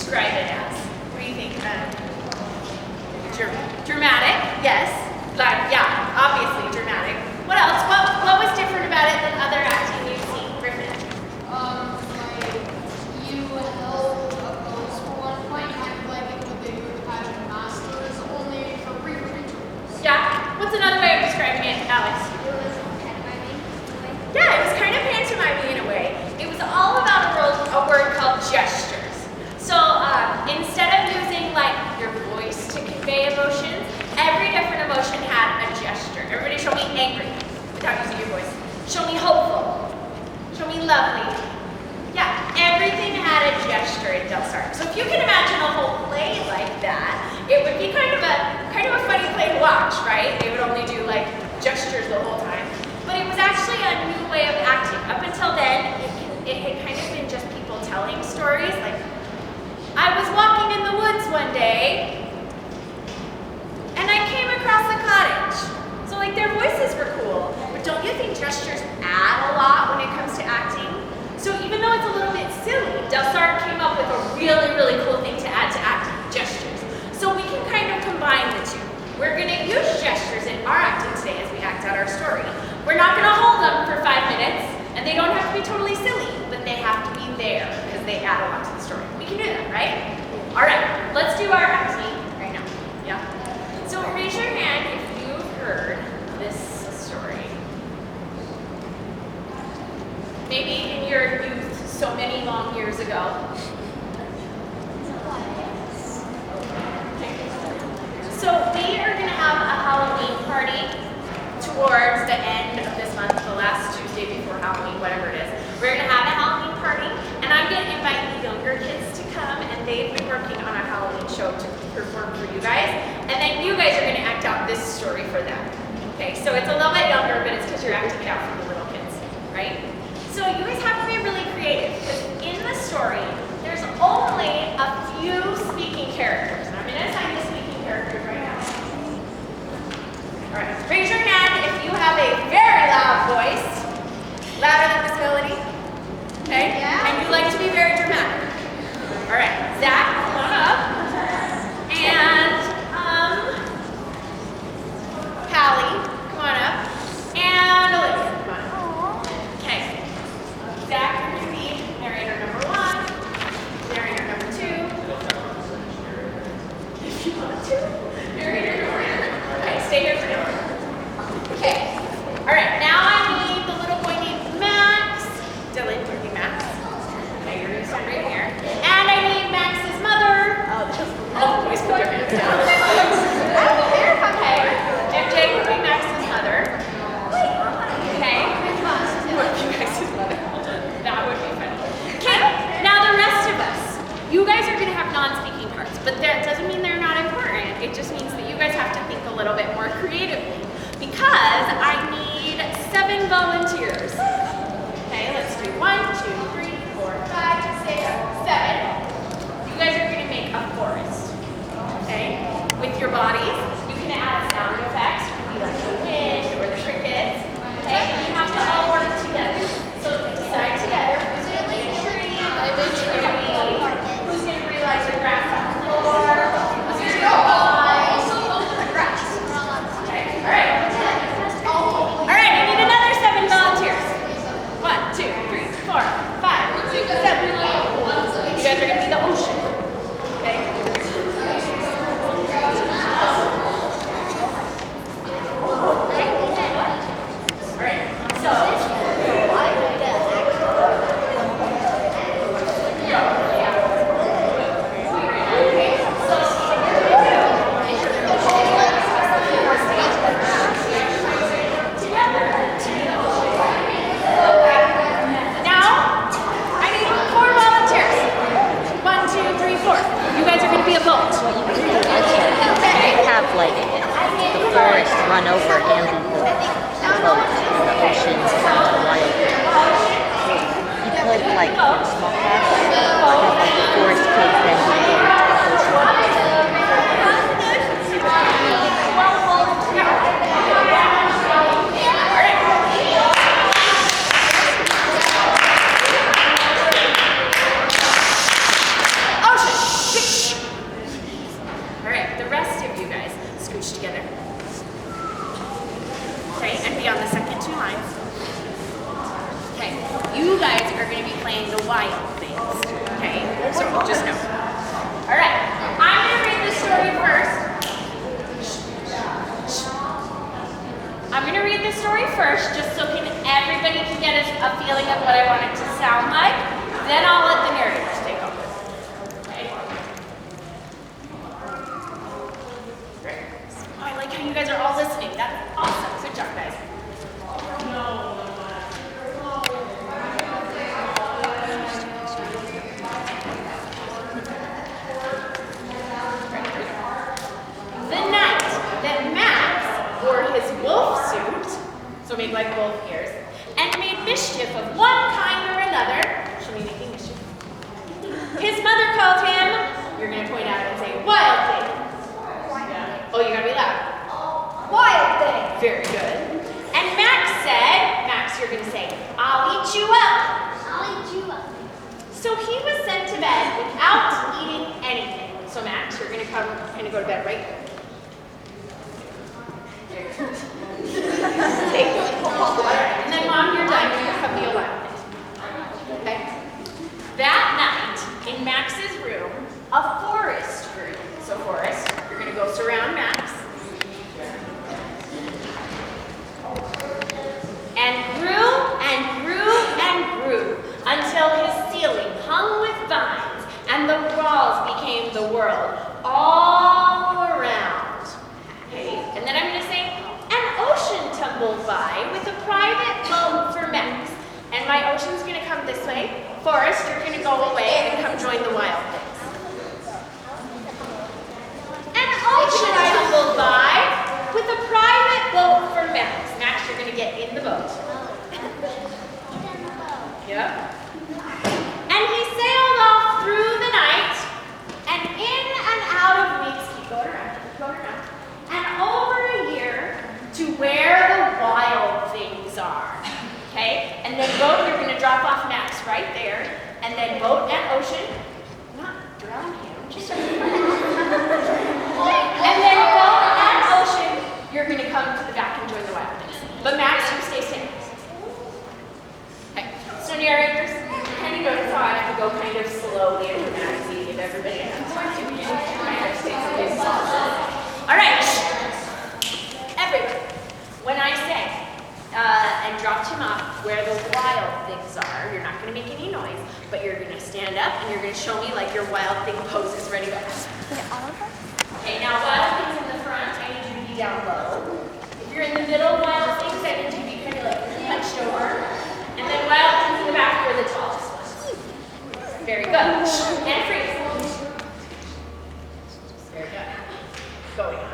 describe it as? What do you think? Dramatic, yes. Like, yeah, obviously dramatic. What else? What was different about it than other acting you've seen, Griffin? Like you held a pose for one point, kind of like it when they were pageant masters, only for brief rituals. Yeah. What's another way of describing it, Alex? It was pantomiming. Yeah, it was kind of pantomiming in a way. It was all about a word called gestures. So instead of using like your voice to convey emotions, every different emotion had a gesture. Everybody show me angry without using your voice. Show me hopeful. Show me lovely. Yeah, everything had a gesture in Del Star. So if you can imagine a whole play like that, it would be kind of a funny play to watch, right? They would only do like gestures the whole time. But it was actually a new way of acting. Up until then, it had kind of been just people telling stories. Like, I was walking in the woods one day, and I came across a cottage. So like their voices were cool. But don't you think gestures add a lot when it comes to acting? So even though it's a little bit silly, Del Star came up with a really, really cool thing to add to acting, gestures. So we can kind of combine the two. We're gonna use gestures in our acting today as we act out our story. We're not gonna hold them for 5 minutes, and they don't have to be totally silly, but they have to be there because they add a lot to the story. We can do that, right? All right, let's do our acting right now. Yeah? So raise your hand if you've heard this story. Maybe in your youth, so many long years ago. So we are going to have a Halloween party towards the end of this month, the last Tuesday before Halloween, whatever it is. We're going to have a Halloween party, and I'm going to invite the younger kids to come, and they've been working on a Halloween show to perform for you guys, and then you guys are going to act out this story for them. Okay, so it's a little bit younger, but it's because you're acting it out for the little kids, right? So you guys have to be really creative, because in the story, there's only a few speaking characters. And I'm going to assign the speaking characters right now. All right, raise your hand if you have a very loud voice, louder than this melody, okay? Yeah. And you like to be very dramatic. All right, Zach, come on up. And Callie, come on up. And Olivia, come on up. Okay. Zach, you're going to be narrator number 1, narrator number 2. If you want to, narrator number 2. Okay, stay here for now. Okay. All right, now I need the little boy named Max. Dylan, do you need Max? Okay, you're going to stand right here. And I need Max's mother. Oh, boys put their hands down. I don't care if I'm here. MJ would be Max's mother. Okay. Would be Max's mother. That would be funny. Okay, now the rest of us. You guys are going to have non-speaking parts, but that doesn't mean they're not important. It just means that you guys have to think a little bit more creatively, because I need 7 volunteers. Okay, let's do 1, 2, 3, 4, 5, 6, 7. You guys are going to make a forest. Okay, with your bodies. You can add sound effects. It could be like the wind or the crickets. Okay, and you have to all work together. So decide together who's going to be a tree, who's going to be like the grass on the floor, who's going to be a vine, the grass. Okay, all right. All right, I need another 7 volunteers. 1, 2, 3, 4, 5, 6, 7. You guys are going to be the ocean. Okay? All right, so. Now, I need 4 volunteers. 1, 2, 3, 4. You guys are going to be a boat. They have like the forest run over and the boat and the oceans come to wild. You could like in small class have like the forest cave then you go to the ocean. Ocean. things. Okay? So just know. All right. I'm going to read the story first. I'm going to read the story first just so everybody can get a feeling of what I want it to sound like. Then I'll let the narrators take over. Okay? Great. Oh, I like how you guys are all listening. That's awesome. Good job, guys. The night that Max wore his wolf suit, so made like wolf ears, and made mischief of one kind or another, she'll be making mischief. His mother called him, you're going to point out and say, wild thing. Oh, you got to be loud. Wild thing. Very good. And Max, you're going to say, I'll eat you up. I'll eat you up. So he was sent to bed without eating anything. So Max, you're going to go to bed right here. And then Mom, you're done. You're going to come be a wild thing. Okay? That night, in Max's room, a Forrest grew. So Forrest, you're going to go surround Max. And grew and grew and grew until his ceiling hung with vines and the walls became the world all around. Okay? And then I'm going to say, an ocean tumbled by with a private boat for Max. And my ocean's going to come this way. Forrest, you're going to go away and come join the wild things. An ocean tumbled by with a private boat for Max. Max, you're going to get in the boat. Yep. And he sailed off through the night and in and out of weeks, keep going around, and over a year to where the wild things are. Okay? And then boat, you're going to drop off Max right there. And then boat and ocean, not drown him, just and then boat and ocean, you're going to come to the back and join the wild things. But Max, you stay safe. Okay. So narrators, kind of notice how I have to go kind of slowly and dramatically give everybody an answer. All right. Everyone, when I say, and dropped him off where the wild things are, you're not going to make any noise, but you're going to stand up and you're going to show me like your wild thing pose is ready to go. Okay, now wild things in the front, I need you to be down low. If you're in the middle, wild things, I need you to be kind of like hunched over. And then wild things in the back, you're the tallest one. Very good. And freeze. Very good. Going on.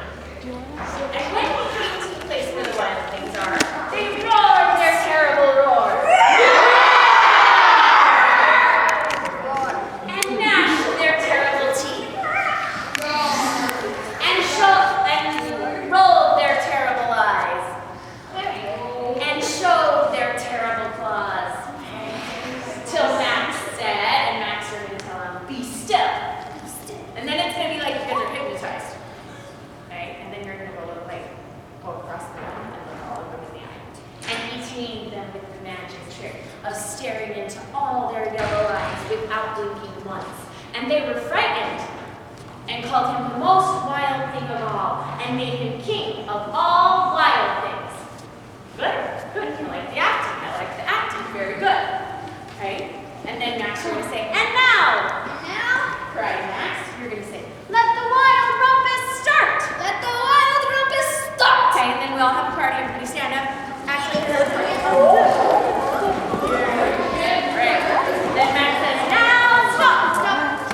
And when you come to the place where the wild things are, they roar their terrible roar. And gnash their terrible teeth. And roll their terrible eyes. And show their terrible claws. Till Max said, and Max, you're going to tell him, be still. And then it's going to be like you guys are hypnotized. Okay? And then you're going to go across the room and look all of them in the eye. And he tamed them with the magic trick of staring into all their yellow eyes without blinking once. And they were frightened and called him the most wild thing of all and made him king of all wild things. Good. Good. You like the acting. I like the acting. Very good. Right? And then Max, you're going to say, and now, cried Max, you're going to say, let the wild rumpus start. Let the wild rumpus start. Okay, and then we all have a party. Everybody stand up. Actually, Great. Then Max says, now stop.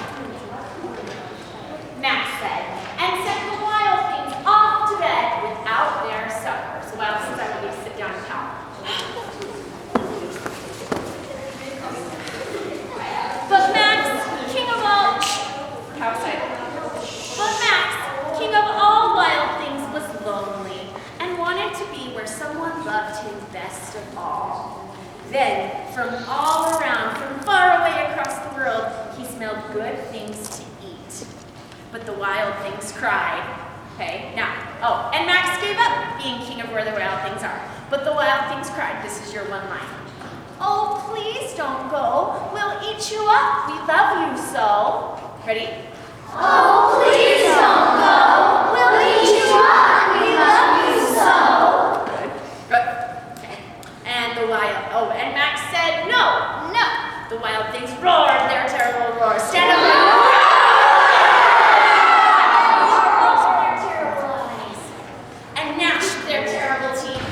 Max said, and sent the wild things off to bed without their supper. So wild things, I want you to sit down and count. But Max, king of all, how excited. But Max, king of all wild things, was lonely and wanted to be where someone loved him best of all. Then, from all around, from far away across the world, he smelled good things to eat. But the wild things cried. Okay, now, and Max gave up being king of where the wild things are. But the wild things cried. This is your one line. Oh, please don't go. We'll eat you up. We love you so. Ready? Oh, please don't go. We'll eat you up. We love you so. Good. Okay. And the wild, oh, and Max said no. No. The wild things roared their terrible roar. Stand up and and gnashed their terrible teeth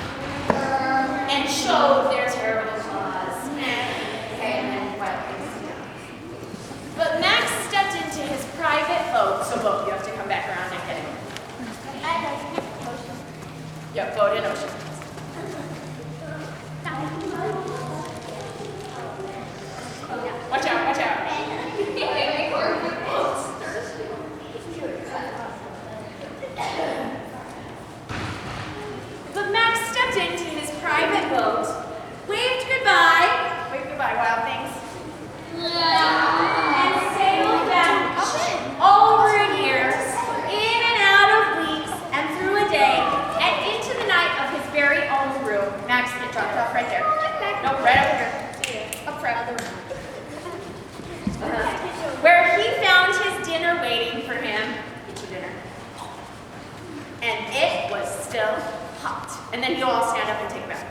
and showed their terrible claws. Okay, and then wild things. But Max stepped into his private boat, so boat, you have to come back around and get him. Yep, boat in ocean. Watch out, watch out. But Max stepped into his private boat, waved goodbye, wild things, and sailed back over years, in and out of weeks, and through a day, and into the night of his very own room. Max, get dropped off right there. Nope, right over here. Up front. Where he found his dinner waiting for him. Get your dinner. And it was still hot. And then you all stand up and take a bath.